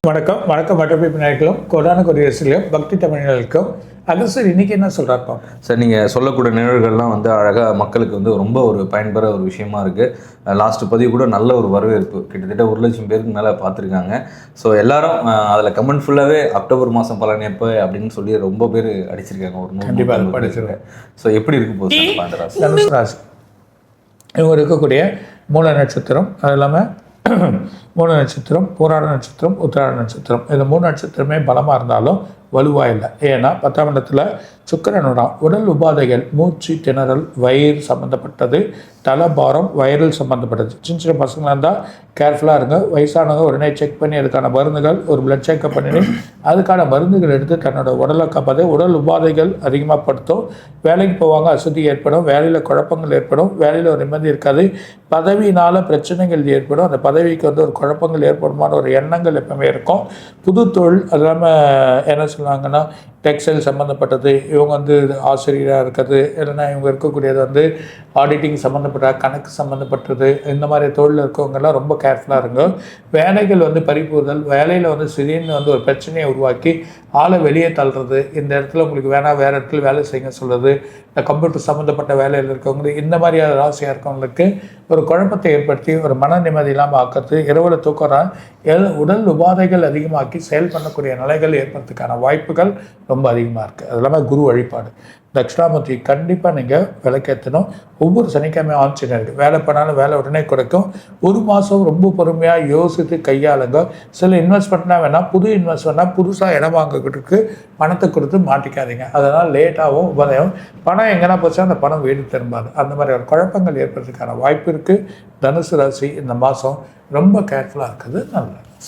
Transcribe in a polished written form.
வணக்கம் மற்றபடி விநாயகர்களும் கொடான கொடியரசுலையும் பக்தி தமிழர்களுக்கும் சார் இன்றைக்கி என்ன சொல்கிறாருப்பா சார்? நீங்கள் சொல்லக்கூடிய நிகழ்வுகள்லாம் அழகாக மக்களுக்கு ரொம்ப ஒரு பயன்பெற ஒரு விஷயமா இருக்குது. லாஸ்ட்டு பதிவு கூட நல்ல ஒரு வரவேற்பு, கிட்டத்தட்ட 1,00,000 பேருக்கு மேலே பார்த்துருக்காங்க. ஸோ எல்லாரும் அதில் கமெண்ட் ஃபுல்லாகவே அக்டோபர் மாதம் பலன் எப்போ அப்படின்னு சொல்லி ரொம்ப பேர் அடிச்சிருக்காங்க. ஒரு கண்டிப்பாக படிச்சிருக்கேன். ஸோ எப்படி இருக்கு போகுது தனுசு ராசி இவங்க இருக்கக்கூடிய மூல நட்சத்திரம், அது இல்லாமல் மூல நட்சத்திரம், பூராட நட்சத்திரம், உத்திராட நட்சத்திரம், இந்த 3 நட்சத்திரமே பலமாக இருந்தாலும் வலுவாக இல்லை. ஏன்னா 10ஆம் இடத்துல சுக்கிரனோட உடல் உபாதைகள், மூச்சு திணறல், வயிறு சம்மந்தப்பட்டது, தலபாரம், வயிறில் சம்மந்தப்பட்டது. சின்ன பசங்களாக இருந்தால் கேர்ஃபுல்லாக இருங்க. வயசானவங்க உடனே செக் பண்ணி அதுக்கான மருந்துகள், ஒரு பிளட் செக்கப் பண்ணி அதுக்கான மருந்துகள் எடுத்து தன்னோட உடலை காப்பாது. உடல் உபாதைகள் அதிகமாக படுத்தும். வேலைக்கு போவாங்க, அசதி ஏற்படும், வேலையில் குழப்பங்கள் ஏற்படும், வேலையில் ஒரு நிம்மதி இருக்காது, பதவியினால் பிரச்சனைகள் ஏற்படும். அந்த பதவிக்கு ஒரு குழப்பங்கள் ஏற்படுமான ஒரு எண்ணங்கள் எப்பவுமே இருக்கும். புது தொழில், அது இல்லாமல் என்ன சொல்லுவாங்கன்னா டெக்ஸ்டைல் சம்மந்தப்பட்டது, இவங்க ஆசிரியராக இருக்கிறது, இல்லைன்னா இவங்க இருக்கக்கூடியது ஆடிட்டிங் சம்மந்தப்பட்ட, கணக்கு சம்மந்தப்பட்டது, இந்த மாதிரி தொழில் இருக்கவங்கெல்லாம் ரொம்ப கேர்ஃபுல்லாக இருங்க. வேலைகள் பறிப்புதல், வேலையில் திடீர்னு ஒரு பிரச்சனையை உருவாக்கி ஆளை வெளியே தள்ளுறது, இந்த இடத்துல உங்களுக்கு வேணால் வேறு இடத்துல வேலை செய்ய சொல்கிறது, இந்த கம்ப்யூட்டர் சம்மந்தப்பட்ட வேலையில் இருக்கவங்க, இந்த மாதிரி ராசியாக இருக்கவங்களுக்கு ஒரு குழப்பத்தை ஏற்படுத்தி ஒரு மன நிம்மதி இல்லாமல் ஆக்கிறது, இரவில் தூக்கம், உடல் உபாதைகள் அதிகமாக்கி செயல் பண்ணக்கூடிய நிலைகள் ஏற்படுறதுக்கான வாய்ப்புகள் ரொம்ப அதிகமாக இருக்குது. அது இல்லாமல் குரு வழிபாடு, தட்சிணாமூர்த்தி கண்டிப்பாக நீங்கள் விளக்கேற்றணும். ஒவ்வொரு சனிக்கிழமையும் ஆஞ்சநேயருக்கு வேலை பண்ணாலும் வேலை உடனே கிடைக்கும். ஒரு மாதம் ரொம்ப பொறுமையாக யோசித்து கையாளுங்க. சில இன்வெஸ்ட்மெண்ட்னா வேணால், புது இன்வெஸ்ட்மெண்ட்னா புதுசாக இடம் வாங்கிக்கிட்டு பணத்தை கொடுத்து மாட்டிக்காதீங்க. அதனால் லேட்டாகவும் உபதயம் பணம் எங்கன்னா போச்சா அந்த பணம் வீடு திரும்பாது. அந்த மாதிரி ஒரு குழப்பங்கள் ஏற்படுறதுக்கான வாய்ப்பு இருக்குது. தனுசு ராசி இந்த மாதம் ரொம்ப கேர்ஃபுல்லாக இருக்குது. நல்லது.